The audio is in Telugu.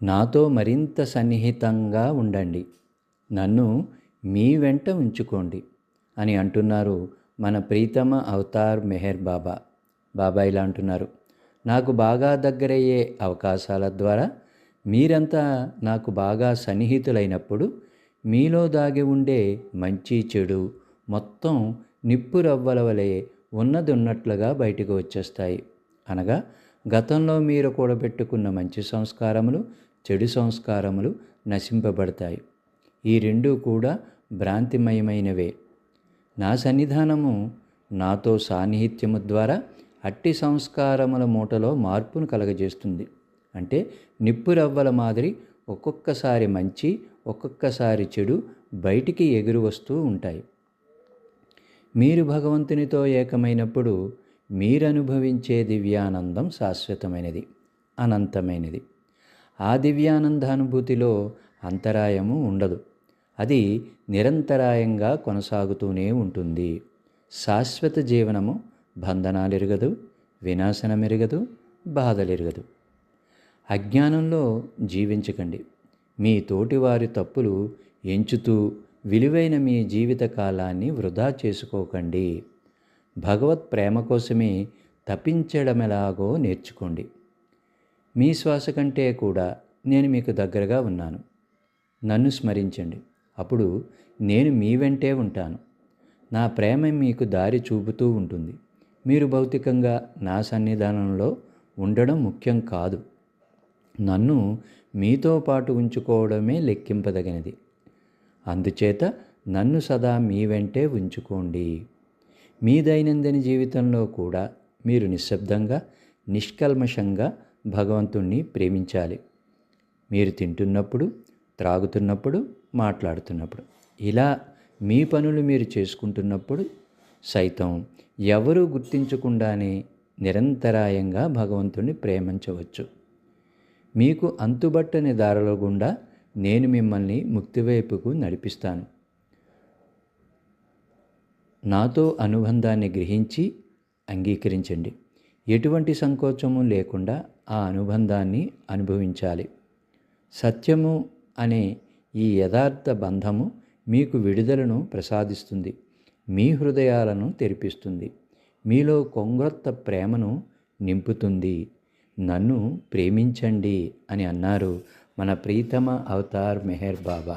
నాతో మరింత సన్నిహితంగా ఉండండి, నన్ను మీ వెంట ఉంచుకోండి అని అంటున్నారు మన ప్రీతమ అవతార్ మెహర్ బాబా. బాబా ఇలా అంటున్నారు, నాకు బాగా దగ్గరయ్యే అవకాశాల ద్వారా మీరంతా నాకు బాగా సన్నిహితులైనప్పుడు మీలో దాగి ఉండే మంచి చెడు మొత్తం నిప్పు రవ్వల వలె ఉన్నది ఉన్నట్లుగా బయటకు వచ్చేస్తాయి. అనగా గతంలో మీరు కూడబెట్టుకున్న మంచి సంస్కారములు, చెడు సంస్కారములు నశింపబడతాయి. ఈ రెండూ కూడా భ్రాంతిమయమైనవే. నా సన్నిధానము, నాతో సాన్నిహిత్యము ద్వారా అట్టి సంస్కారముల మూటలో మార్పును కలగజేస్తుంది. అంటే నిప్పు రవ్వల మాదిరి ఒక్కొక్కసారి మంచి, ఒక్కొక్కసారి చెడు బయటికి ఎగురు వస్తూ ఉంటాయి. మీరు భగవంతునితో ఏకమైనప్పుడు మీరు అనుభవించే దివ్యానందం శాశ్వతమైనది, అనంతమైనది. ఆ దివ్యానందానుభూతిలో అంతరాయము ఉండదు. అది నిరంతరాయంగా కొనసాగుతూనే ఉంటుంది. శాశ్వత జీవనము బంధనాలెరగదు, వినాశనమెరగదు, బాధలెరగదు. అజ్ఞానంలో జీవించకండి. మీ తోటివారి తప్పులు ఎంచుతూ విలువైన మీ జీవిత కాలాన్ని వృధా చేసుకోకండి. భగవత్ ప్రేమ కోసమే తపించడమెలాగో నేర్చుకోండి. మీ శ్వాస కంటే కూడా నేను మీకు దగ్గరగా ఉన్నాను. నన్ను స్మరించండి, అప్పుడు నేను మీ వెంటే ఉంటాను. నా ప్రేమ మీకు దారి చూపుతూ ఉంటుంది. మీరు భౌతికంగా నా సన్నిధానంలో ఉండడం ముఖ్యం కాదు, నన్ను మీతో పాటు ఉంచుకోవడమే లెక్కింపదగినది. అందుచేత నన్ను సదా మీ వెంటే ఉంచుకోండి. మీ దైనందిన జీవితంలో కూడా మీరు నిశ్శబ్దంగా, నిష్కల్మషంగా భగవంతుణ్ణి ప్రేమించాలి. మీరు తింటున్నప్పుడు, త్రాగుతున్నప్పుడు, మాట్లాడుతున్నప్పుడు, ఇలా మీ పనులు మీరు చేసుకుంటున్నప్పుడు సైతం ఎవరూ గుర్తించకుండానే నిరంతరాయంగా భగవంతుణ్ణి ప్రేమించవచ్చు. మీకు అంతుబట్టని దారుల గుండా నేను మిమ్మల్ని ముక్తివైపుకు నడిపిస్తాను. నాతో అనుబంధాన్ని గ్రహించి అంగీకరించండి. ఎటువంటి సంకోచము లేకుండా ఆ అనుబంధాన్ని అనుభవించాలి. సత్యము అనే ఈ యథార్థ బంధము మీకు విడుదలను ప్రసాదిస్తుంది, మీ హృదయాలను తెరిపిస్తుంది, మీలో కొంగొత్త ప్రేమను నింపుతుంది. నన్ను ప్రేమించండి అని అన్నారు మన ప్రీతమ అవతార్ మెహర్ బాబా.